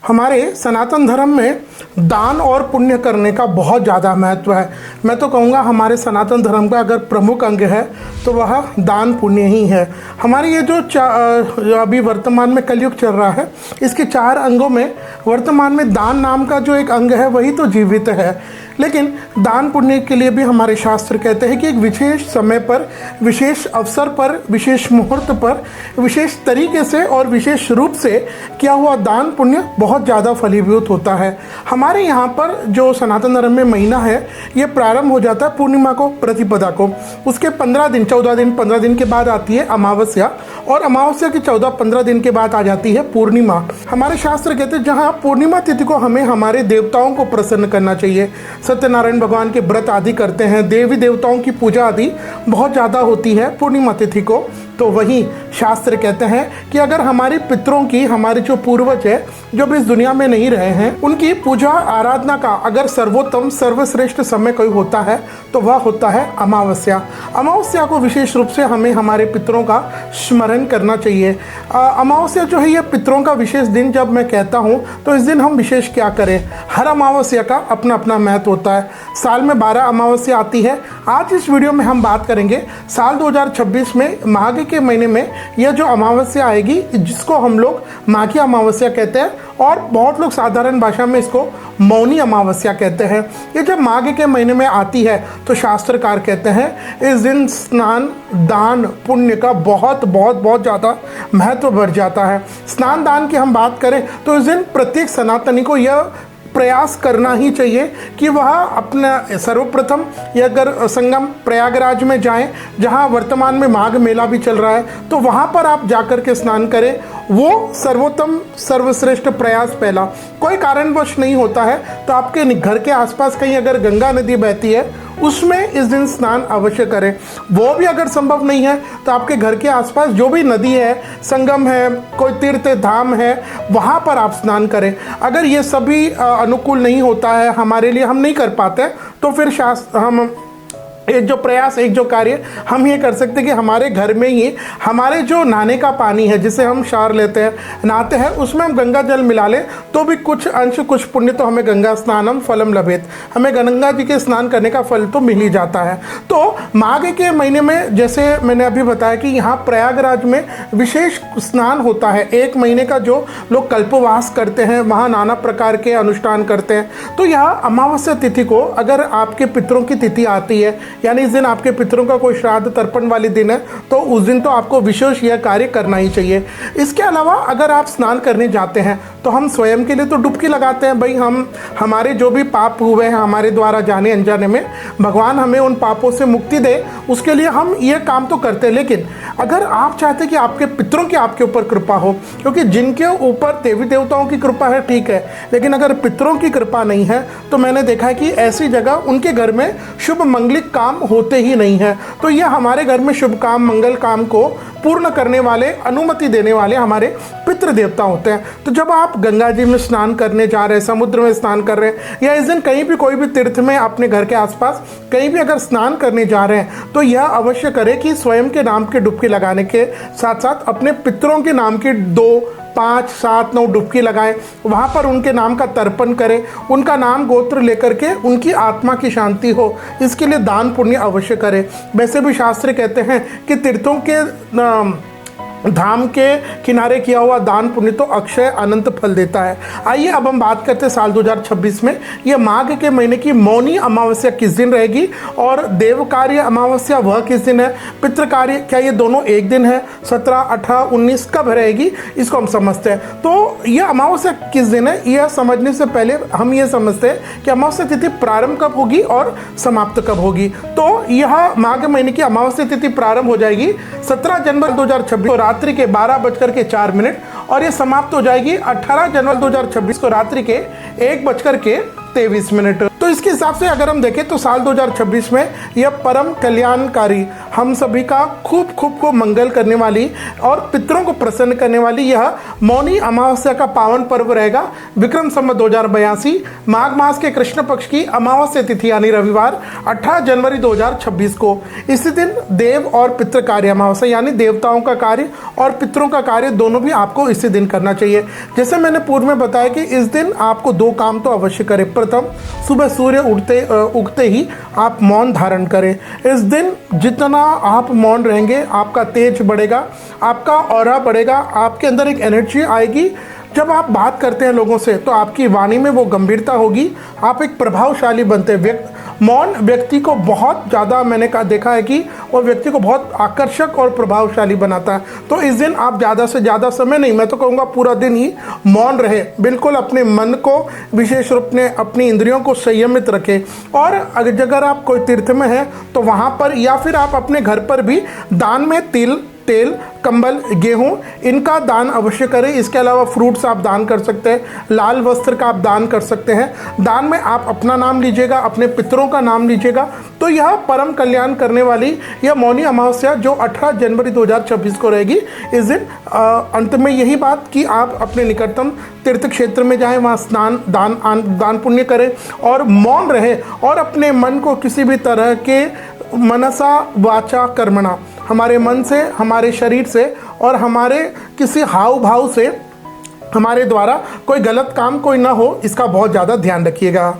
हमारे सनातन धर्म में दान और पुण्य करने का बहुत ज़्यादा महत्व है। मैं तो कहूँगा हमारे सनातन धर्म का अगर प्रमुख अंग है तो वह दान पुण्य ही है। हमारे ये जो अभी वर्तमान में कलयुग चल रहा है, इसके 4 अंगों में वर्तमान में दान नाम का जो एक अंग है वही तो जीवित है। लेकिन दान पुण्य के लिए भी हमारे शास्त्र कहते हैं कि एक विशेष समय पर, विशेष अवसर पर, विशेष मुहूर्त पर, विशेष तरीके से और विशेष रूप से किया हुआ दान पुण्य बहुत ज़्यादा फलीभूत होता है। हमारे यहाँ पर जो सनातन धर्म में महीना है ये प्रारंभ हो जाता है पूर्णिमा को, प्रतिपदा को। उसके 15 दिन, 14 दिन, 15 दिन के बाद आती है अमावस्या और अमावस्या की 14-15 दिन के बाद आ जाती है पूर्णिमा। हमारे शास्त्र कहते हैं जहाँ पूर्णिमा तिथि को हमें हमारे देवताओं को प्रसन्न करना चाहिए। सत्यनारायण भगवान के व्रत आदि करते हैं, देवी देवताओं की पूजा आदि बहुत ज़्यादा होती है पूर्णिमा तिथि को। तो वही शास्त्र कहते हैं कि अगर हमारे पितरों की, हमारे जो पूर्वज है जो भी इस दुनिया में नहीं रहे हैं, उनकी पूजा आराधना का अगर सर्वोत्तम सर्वश्रेष्ठ समय कोई होता है तो वह होता है अमावस्या। अमावस्या को विशेष रूप से हमें हमारे पितरों का स्मरण करना चाहिए। अमावस्या जो है ये पितरों का विशेष दिन जब मैं कहता हूँ तो इस दिन हम विशेष क्या करें। हर अमावस्या का अपना अपना महत्व होता है। साल में 12 अमावस्या आती है। आज इस वीडियो में हम बात करेंगे साल 2026 में माघ के महीने में यह जो अमावस्या आएगी जिसको हम लोग माघी अमावस्या कहते हैं और बहुत लोग साधारण भाषा में इसको मौनी अमावस्या कहते हैं। ये जब माघ के महीने में आती है तो शास्त्रकार कहते हैं इस दिन स्नान, दान, पुण्य का बहुत ज़्यादा महत्व बढ़ जाता है। स्नान दान की हम बात करें तो इस दिन प्रत्येक सनातनी को यह प्रयास करना ही चाहिए कि वह अपना सर्वप्रथम ये अगर संगम प्रयागराज में जाएं, जहां वर्तमान में माघ मेला भी चल रहा है, तो वहां पर आप जाकर के स्नान करें। वो सर्वोत्तम सर्वश्रेष्ठ प्रयास पहला। कोई कारणवश नहीं होता है तो आपके घर के आसपास कहीं अगर गंगा नदी बहती है उसमें इस दिन स्नान अवश्य करें। वो भी अगर संभव नहीं है तो आपके घर के आसपास जो भी नदी है, संगम है, कोई तीर्थ धाम है, वहाँ पर आप स्नान करें। अगर ये सभी अनुकूल नहीं होता है, हमारे लिए हम नहीं कर पाते, तो फिर हम एक जो प्रयास, एक जो कार्य हम ये कर सकते हैं कि हमारे घर में ही हमारे जो नहाने का पानी है जिसे हम शावर लेते हैं, नहाते हैं, उसमें हम गंगा जल मिला लें तो भी कुछ अंश, कुछ पुण्य तो हमें गंगा स्नानम फलम लभेत, हमें गंगा जी के स्नान करने का फल तो मिल ही जाता है। तो माघ के महीने में जैसे मैंने अभी बताया कि यहाँ प्रयागराज में विशेष स्नान होता है। 1 महीने का जो लोग कल्पवास करते हैं वहाँ नाना प्रकार के अनुष्ठान करते हैं। तो यहाँ अमावस्या तिथि को अगर आपके पितरों की तिथि आती है, यानी इस दिन आपके पितरों का कोई श्राद्ध तर्पण वाले दिन है, तो उस दिन तो आपको विशेष यह कार्य करना ही चाहिए। इसके अलावा अगर आप स्नान करने जाते हैं तो हम स्वयं के लिए तो डुबकी लगाते हैं। भाई हम हमारे जो भी पाप हुए हैं हमारे द्वारा जाने अनजाने में, भगवान हमें उन पापों से मुक्ति दे, उसके लिए हम ये काम तो करते हैं। लेकिन अगर आप चाहते कि आपके पितरों की आपके ऊपर कृपा हो, क्योंकि जिनके ऊपर देवी देवताओं की कृपा है ठीक है, लेकिन अगर पितरों की कृपा नहीं है तो मैंने देखा है कि ऐसी जगह उनके घर में शुभ मंगलिक काम होते ही नहीं है। तो यह हमारे घर में शुभ काम, मंगल काम को पूर्ण करने वाले, अनुमति देने वाले हमारे पितृ देवता होते हैं। तो जब आप गंगा जी में स्नान करने जा रहे हैं, समुद्र में स्नान कर रहे हैं, या इस दिन कहीं भी कोई भी तीर्थ में अपने घर के आसपास कहीं भी अगर स्नान करने जा रहे हैं तो यह अवश्य करें कि स्वयं के नाम की डुबकी लगाने के साथ साथ अपने पितरों के नाम की 2, 5, 7, 9 डुबकी लगाएं। वहाँ पर उनके नाम का तर्पण करें, उनका नाम गोत्र लेकर के उनकी आत्मा की शांति हो, इसके लिए दान पुण्य अवश्य करें। वैसे भी शास्त्र कहते हैं कि तीर्थों के धाम के किनारे किया हुआ दान पुण्य तो अक्षय अनंत फल देता है। आइए अब हम बात करते हैं साल 2026 में ये माघ के महीने की मौनी अमावस्या किस दिन रहेगी और देव कार्य अमावस्या वह किस दिन है, पितृ कार्य क्या ये दोनों एक दिन है, 17, 18, 19 कब रहेगी, इसको हम समझते हैं। तो यह अमावस्या किस दिन है यह समझने से पहले हम ये समझते हैं कि अमावस्या तिथि प्रारंभ कब होगी और समाप्त कब होगी। तो यह माघ महीने की अमावस्या तिथि प्रारंभ हो जाएगी 17 जनवरी 2026 रात्रि के 12:04 और ये समाप्त हो जाएगी 18 जनवरी 2026 को रात्रि के 1:23। तो इसके हिसाब से अगर हम देखें तो साल 2026 में यह परम कल्याणकारी, हम सभी का खूब खूब को मंगल करने वाली और पितरों को प्रसन्न करने वाली यह मौनी अमावस्या का पावन पर्व रहेगा। विक्रम संवत 2082 माघ मास के कृष्ण पक्ष की अमावस्या तिथि यानी रविवार 18 जनवरी 2026 को। इसी दिन देव और पितृ कार्य अमावस्या यानी देवताओं का कार्य और पितरों का कार्य दोनों भी आपको इसी दिन करना चाहिए। जैसे मैंने पूर्व में बताया कि इस दिन आपको दो काम तो अवश्य करें। प्रथम, सुबह सूर्य उगते ही आप मौन धारण करें। इस दिन जितना आप मौन रहेंगे आपका तेज बढ़ेगा, आपका ऑरा बढ़ेगा, आपके अंदर एक एनर्जी आएगी। जब आप बात करते हैं लोगों से तो आपकी वाणी में वो गंभीरता होगी, आप एक प्रभावशाली बनते हैं। मौन व्यक्ति को बहुत ज़्यादा मैंने देखा है कि वो व्यक्ति को बहुत आकर्षक और प्रभावशाली बनाता है। तो इस दिन आप ज़्यादा से ज़्यादा समय नहीं, मैं तो कहूँगा पूरा दिन ही मौन रहे। बिल्कुल अपने मन को विशेष रूप में अपनी इंद्रियों को संयमित रखें। और अगर आप कोई तीर्थ में हैं तो वहाँ पर या फिर आप अपने घर पर भी दान में तेल, कंबल, गेहूं इनका दान अवश्य करें। इसके अलावा फ्रूट्स आप दान कर सकते हैं, लाल वस्त्र का आप दान कर सकते हैं। दान में आप अपना नाम लीजिएगा, अपने पितरों का नाम लीजिएगा। तो यह परम कल्याण करने वाली यह मौनी अमावस्या जो 18 जनवरी 2026 को रहेगी, इस दिन अंत में यही बात कि आप अपने निकटतम तीर्थ क्षेत्र में जाएं, वहाँ स्नान दान पुण्य करें और मौन रहे और अपने मन को किसी भी तरह के मनसा वाचा कर्मणा, हमारे मन से, हमारे शरीर से और हमारे किसी हाव भाव से हमारे द्वारा कोई गलत काम कोई ना हो, इसका बहुत ज़्यादा ध्यान रखिएगा।